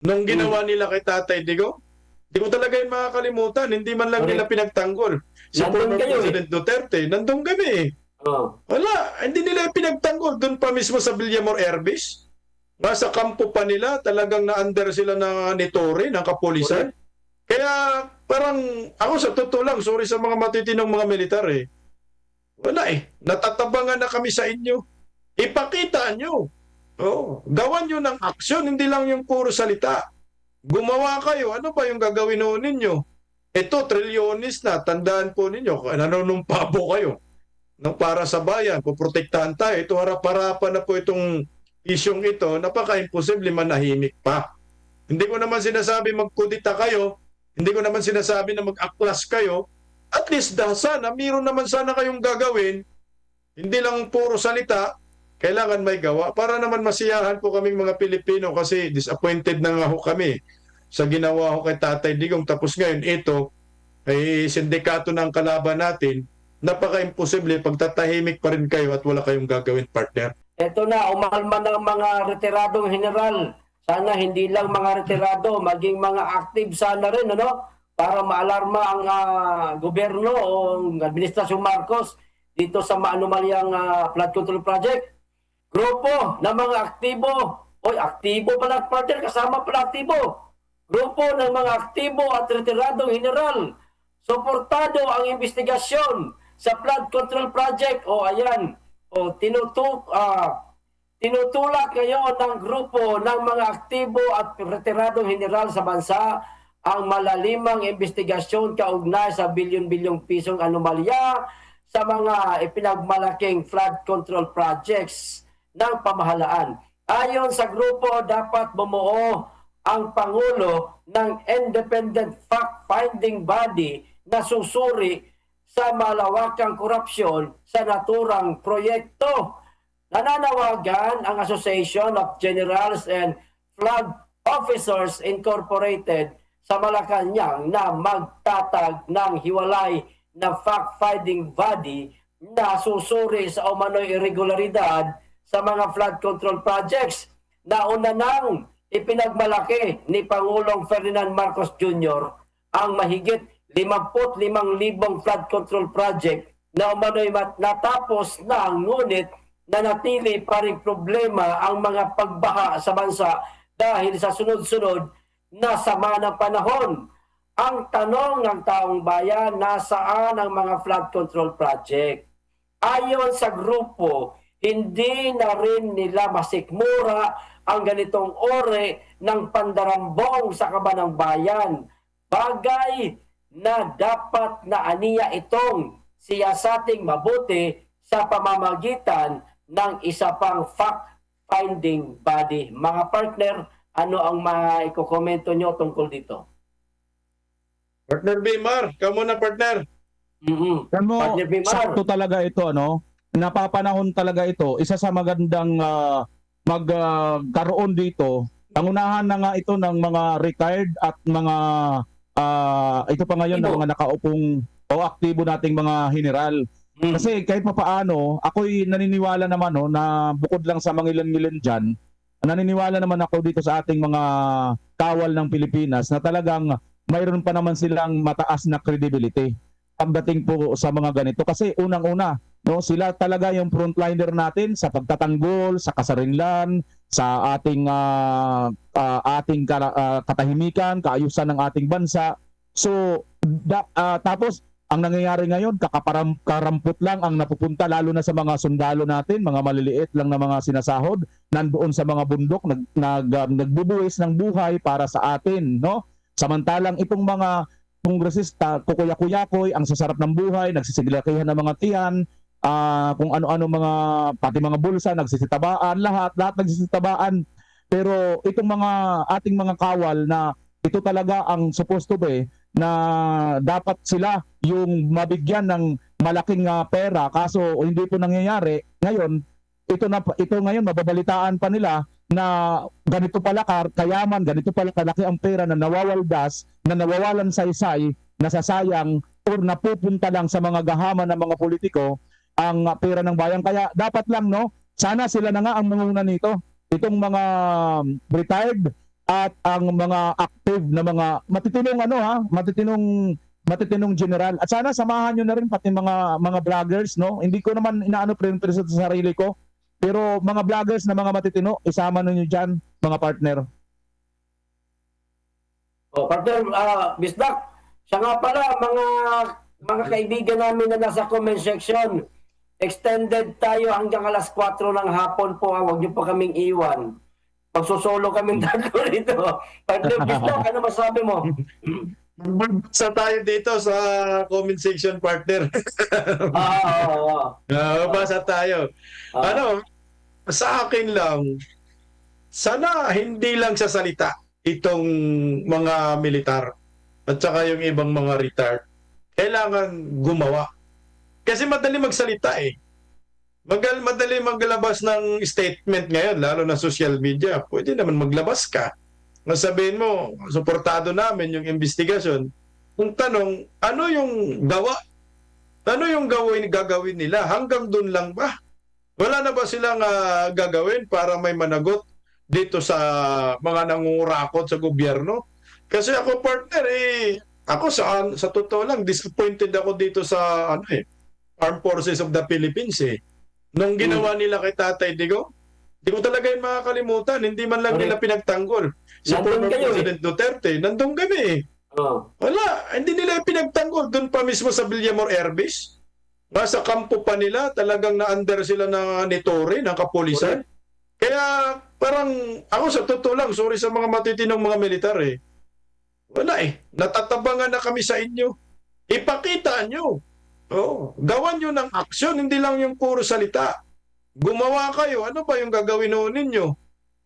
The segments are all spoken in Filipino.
nung ginawa nila kay Tatay Digong. Hindi ko talaga yun makakalimutan. Hindi man lang nila Correct. pinagtanggol. Si Nandun former kayo eh. President Duterte, nandun kami eh. Oh. Wala, hindi nila pinagtanggol. Doon pa mismo sa Villamor Airbase. Nasa kampo pa nila, talagang na-under sila ni Torre, ng kapulisan. Correct. Kaya parang, ako sa totoo lang, sorry sa mga matitinong mga militar eh. Wala eh, natatabangan na kami sa inyo. Ipakita nyo. Oh, gawan nyo ng aksyon, hindi lang yung puro salita. Gumawa kayo, ano pa yung gagawin ho ninyo? Ito, trilyonis na, tandaan po ninyo, nanunumpa po kayo ng para sa bayan, puprotektahan tayo. Ito harap-harapan na po itong isyong ito, napaka-imposible manahimik pa. Hindi ko naman sinasabi magkudita kayo, hindi ko naman sinasabi na mag-aklas kayo, at least sana, mayroon naman sana kayong gagawin, hindi lang puro salita, kailangan may gawa, para naman masiyahan po kaming mga Pilipino kasi disappointed na nga ho kami sa ginawa ho kay Tatay Digong. Tapos ngayon, ito, ay sindikato ng kalaban natin, napaka-imposible, pagtatahimik pa rin kayo at wala kayong gagawin, partner. Ito na, umalma ng mga retiradong general. Sana hindi lang mga retirado, maging mga active sana rin, ano? Para maalarma ang gobyerno o administrasyong Marcos dito sa maanumalyang flood control project. Grupo ng mga aktibo, oy, aktibo pala partner, kasama pala aktibo. Grupo ng mga aktibo at retiradong general. Suportado ang investigasyon sa flood control project. O ayan, o tinutulak ngayon ng grupo ng mga aktibo at retiradong general sa bansa ang malalimang investigasyon kaugnay sa bilyon-bilyong pisong anomalya sa mga ipinagmalaking flood control projects ng pamahalaan. Ayon sa grupo, dapat bumuo ang Pangulo ng independent fact-finding body na susuri sa malawakang korupsyon sa naturang proyekto. Nananawagan ang Association of Generals and Flag Officers Incorporated sa Malacanang na magtatag ng hiwalay na fact-finding body na susuri sa umano'y irregularidad sa mga flood control projects na una nang ipinagmalaki ni Pangulong Ferdinand Marcos Jr. ang mahigit 55,000 flood control project na umano'y natapos na, ngunit nanatili pa rin problema ang mga pagbaha sa bansa dahil sa sunod-sunod na sama ng panahon. Ang tanong ng taong bayan, nasaan ang mga flood control project? Ayon sa grupo, hindi na rin nila masikmura ang ganitong ore ng pandarambong sa kabanang bayan. Bagay na dapat na aniya itong siyasating mabuti sa pamamagitan ng isa pang fact-finding body. Mga partner, ano ang mga ikokomento nyo tungkol dito? Partner Bimar, kamu na partner. Alam mo, Partner Bimar. sakto talaga ito, ano? Napapanahon talaga ito. Isa sa magandang magkaroon dito. Ang unahan na nga ito ng mga retired at mga ito pa ngayon ng mga nakaupong o aktibo nating mga general. Kasi kahit pa paano, ako'y naniniwala naman na bukod lang sa mangilan-ngilan dyan, naniniwala naman ako dito sa ating mga kawal ng Pilipinas na talagang mayroon pa naman silang mataas na credibility pagdating po sa mga ganito. Kasi unang-una, sila talaga yung frontliner natin sa pagtatanggol, sa kasarinlan, sa ating katahimikan, kaayusan ng ating bansa. So, tapos, ang nangyayari ngayon, karampot lang ang napupunta, lalo na sa mga sundalo natin, mga maliliit lang na mga sinasahod, nandoon sa mga bundok, nagbubuwis ng buhay para sa atin, no? Samantalang itong mga kongresista, kukuya-kuyakoy, ang sasarap ng buhay, nagsisigilakihan ng mga tiyan, kung ano-ano pati mga bulsa, nagsisitabaan, lahat nagsisitabaan. Pero itong mga ating mga kawal na ito talaga ang supposed to be na dapat sila yung mabigyan ng malaking pera, kaso hindi po nangyayari. Ngayon, ito ngayon mababalitaan pa nila na ganito pala kayaman, ganito pala kalaki ang pera na nawawaldas, na nawawalan saysay, nasasayang, or napupunta lang sa mga gahaman ng mga politiko ang pera ng bayan. Kaya dapat lang, sana sila na nga ang manguna nito. Itong mga retired at ang mga active na mga matitinong general. At sana samahan nyo na rin pati mga vloggers, no? Hindi ko naman inaano pre-interest sa sarili ko, pero mga vloggers na mga matitino, isama ninyo diyan, mga partner. Partner, Bisdak, siya nga pala, mga kaibigan namin na nasa comment section, extended tayo hanggang alas 4 ng hapon po. Huwag niyo po kaming iwan. Pagsusolo kaming tatlo rito. Partner, Bisdak, ano masabi mo? Sa tayo dito sa comment section, partner. Basa tayo. Sa akin lang, sana hindi lang sa salita itong mga militar at saka yung ibang mga retired. Kailangan gumawa. Kasi madali magsalita eh. Madali maglabas ng statement ngayon, lalo na social media. Pwede naman maglabas ka. Masabihin mo, suportado namin yung investigasyon. Kung tanong, ano yung gawa? Ano yung gagawin nila? Hanggang dun lang ba? Wala na ba silang gagawin para may managot dito sa mga nangungurakot sa gobyerno? Kasi ako, partner, ako sa totoo lang, disappointed ako dito sa Armed Forces of the Philippines eh. Nung ginawa nila kay Tatay Digong, hindi ko talaga yung makakalimutan. Hindi man lang nila pinagtanggol. Si former President Duterte, nandun kami eh. Wala, hindi nila pinagtanggol. Doon pa mismo sa Villamor Air Base. Nasa kampo pa nila, talagang na-under sila ni Torre, ng kapulisan. Kaya parang, ako sa totoo lang, sorry sa mga matitinong mga militar eh. Wala eh, natatabangan na kami sa inyo. Ipakita nyo. Gawan nyo ng aksyon, hindi lang yung puro salita. Gumawa kayo, ano ba yung gagawin ninyo?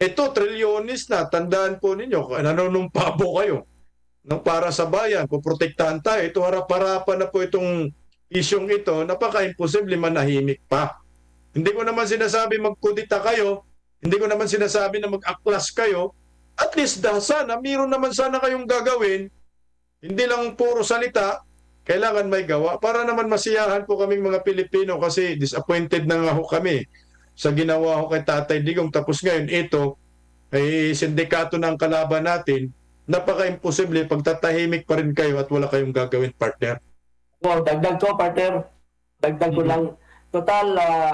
Ito, trilyonis na, tandaan po ninyo, nanunumpa po kayo. Para sa bayan, puprotektahan tayo. Ito harap-harapan na po itong isyong ito, napaka-imposible manahimik pa. Hindi ko naman sinasabi magkudita kayo, hindi ko naman sinasabi na mag-aklas kayo. At least sana, mayroon naman sana kayong gagawin, hindi lang puro salita, kailangan may gawa. Para naman masiyahan po kaming mga Pilipino kasi disappointed na nga ho kami sa ginawa ho kay Tatay Digong. Tapos ngayon, ito, ay sindikato ng kalaban natin, napaka-imposible, pagtatahimik pa rin kayo at wala kayong gagawin, partner. Dagdag ko, partner. Dagdag ko lang. Total,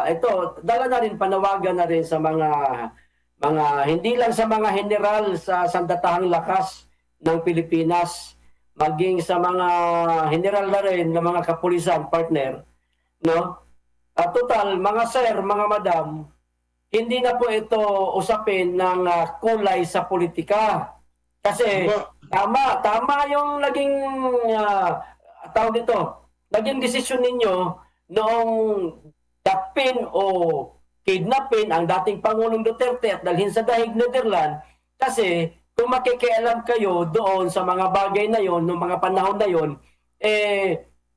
ito, dala na rin, panawagan na rin sa mga hindi lang sa mga general sa sandatahang lakas ng Pilipinas, maging sa mga general na rin ng mga kapulisan, partner, no? Total, mga sir, mga madam, hindi na po ito usapin ng kulay sa politika. Kasi tama yung naging tawag dito, naging desisyon ninyo noong dapin o kidnapin ang dating Pangulong Duterte at dalhin sa Daig, Netherlands. Kasi kung makikialam kayo doon sa mga bagay na yon, noong mga panahon na yon,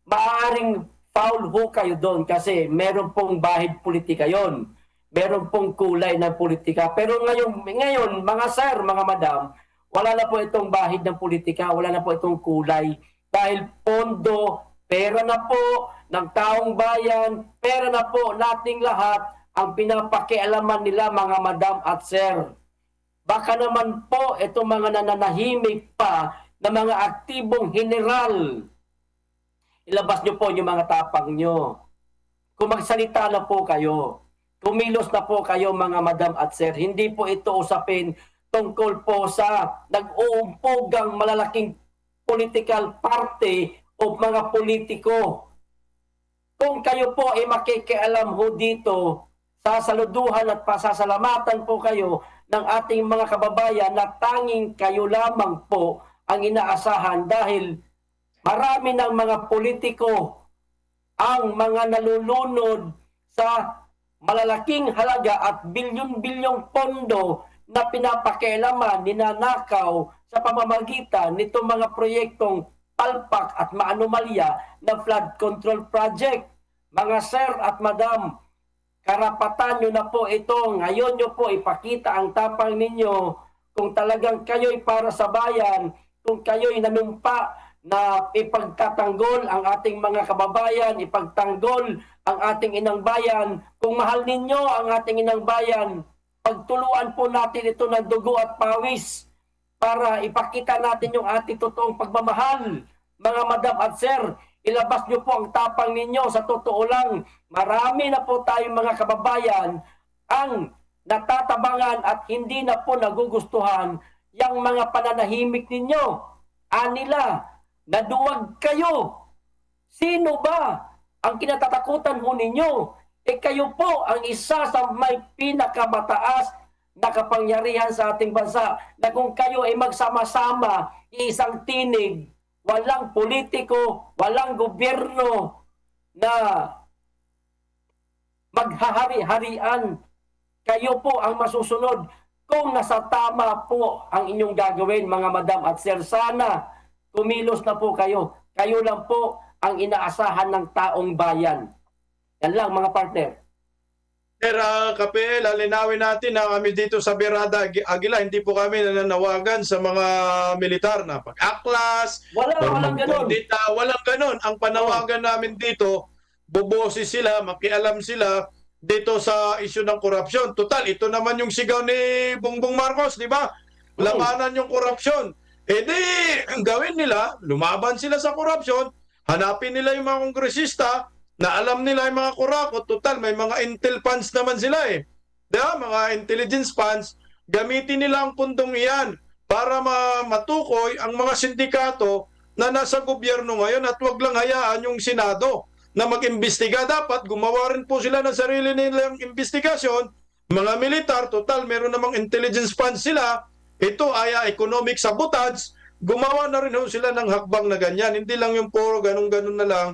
maaaring foul ho kayo doon kasi meron pong bahid politika yon. Meron pong kulay ng politika. Pero ngayon, mga sir, mga madam, wala na po itong bahid ng politika, wala na po itong kulay. Dahil pondo, pera na po ng taong bayan, pera na po nating lahat ang pinapakialaman nila, mga madam at sir. Baka naman po itong mga nananahimik pa na mga aktibong general, ilabas nyo po yung mga tapang nyo. Kung magsalita na po kayo, kumilos na po kayo, mga madam at sir. Hindi po ito usapin tungkol po sa nag-uumpugang malalaking political party o mga politiko. Kung kayo po ay makikialam ho dito, sasaluduhan at pasasalamatan po kayo ng ating mga kababayan na tanging kayo lamang po ang inaasahan dahil marami ng mga politiko ang mga nalulunod sa malalaking halaga at bilyon-bilyong pondo na pinapakialaman, ninanakaw sa pamamagitan nitong mga proyektong palpak at maanomalya ng flood control project. Mga sir at madam, karapatan nyo na po ito. Ngayon nyo po ipakita ang tapang ninyo kung talagang kayo'y para sa bayan, kung kayo'y nanumpa na ipagtatanggol ang ating mga kababayan, ipagtanggol ang ating inang bayan. Kung mahal ninyo ang ating inang bayan, pagtuluan po natin ito ng dugo at pawis para ipakita natin yung ating totoong pagmamahal. Mga madam at sir, ilabas nyo po ang tapang ninyo. Sa totoo lang, marami na po tayong mga kababayan ang natatabangan at hindi na po nagugustuhan yung mga pananahimik ninyo. Anila, naduwag kayo. Sino ba ang kinatatakutan ho ninyo? Kayo po ang isa sa may pinakamataas na kapangyarihan sa ating bansa na kung kayo ay magsama-sama, isang tinig, walang politiko, walang gobyerno na maghahari-harian. Kayo po ang masusunod kung nasa tama po ang inyong gagawin, mga madam at sir. Sana kumilos na po kayo. Kayo lang po ang inaasahan ng taong bayan. Yan lang, mga partner. Sir, Kape, lalinawin natin na kami dito sa Berada Aguila, hindi po kami nananawagan sa mga militar na pag-aklas, Walang ganon. walang ganon. Ang panawagan namin dito, bobosi sila, makialam sila dito sa isyu ng korupsyon. Total, ito naman yung sigaw ni Bongbong Marcos, di ba? Labanan yung korupsyon. Di, ang gawin nila, lumaban sila sa korupsyon, hanapin nila yung mga kongresista na alam nila yung mga kurakot. Total, may mga intel funds naman sila eh. Diba? Mga intelligence funds, gamitin nila ang pundong iyan para matukoy ang mga sindikato na nasa gobyerno ngayon at wag lang hayaan yung Senado na mag-imbestiga. Dapat gumawa rin po sila ng sarili nilang investigasyon. Mga militar, total, meron namang intelligence funds sila. Ito ay economic sabotage. Gumawa na rin ho sila ng hakbang na ganyan. Hindi lang yung puro ganun-ganun na lang.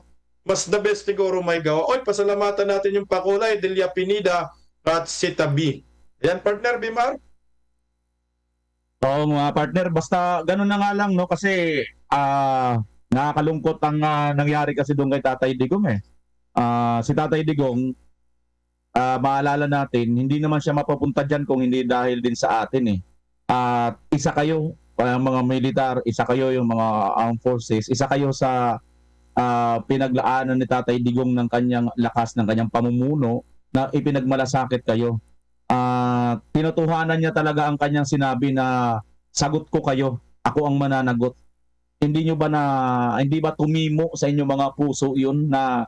Mas the best siguro may gawa. Oy, pasalamatan natin yung Pakulay, Delia Pinida at Sita B. Yan, partner, Bimar? Oo mga partner, basta ganun na nga lang, no? Kasi nakakalungkot ang nangyari kasi doon kay Tatay Digong eh. Si Tatay Digong, maalala natin, hindi naman siya mapapunta dyan kung hindi dahil din sa atin eh. At isa kayo, mga militar, isa kayo yung mga armed forces, isa kayo sa pinaglaanan ni Tatay Digong ng kanyang lakas, ng kanyang pamumuno na ipinagmalasakit kayo. Tinutuhanan niya talaga ang kanyang sinabi na sagot ko kayo, ako ang mananagot. Hindi ba tumimo sa inyo mga puso yun na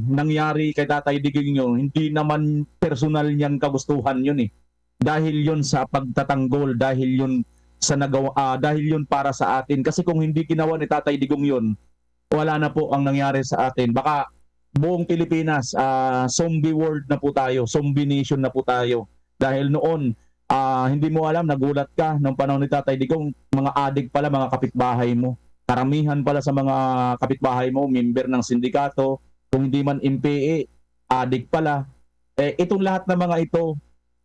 nangyari kay Tatay Digong yun? Hindi naman personal niyang kagustuhan yun eh. Dahil yun sa pagtatanggol, dahil yun sa nagawa, dahil yun para sa atin. Kasi kung hindi ginawa ni Tatay Digong yun, wala na po ang nangyari sa atin. Baka buong Pilipinas, zombie world na po tayo, zombie nation na po tayo. Dahil noon, hindi mo alam, nagulat ka nung panahon ni Tatay Digong, mga adik pala, mga kapitbahay mo. Karamihan pala sa mga kapitbahay mo, member ng sindikato, kung hindi man MPA, adik pala. Itong lahat na mga ito,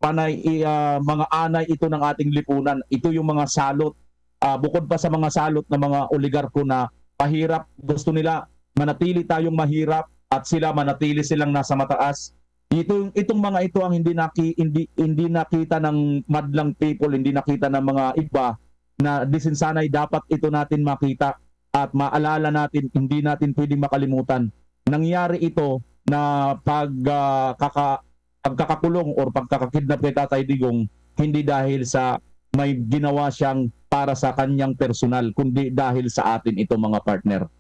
mga anay ito ng ating lipunan. Ito yung mga salot. Bukod pa sa mga salot na mga oligarko na pahirap, gusto nila manatili tayong mahirap at sila manatili silang nasa mataas. Itong mga ito ang hindi nakita ng madlang people, hindi nakita ng mga iba na disinsanay. Dapat ito natin makita at maalala natin, hindi natin pwedeng makalimutan. Nangyari ito na pagkakakulong or pagkakakidnap kay Tatay Digong, hindi dahil sa may ginawa siyang para sa kanyang personal, kundi dahil sa atin ito mga partner.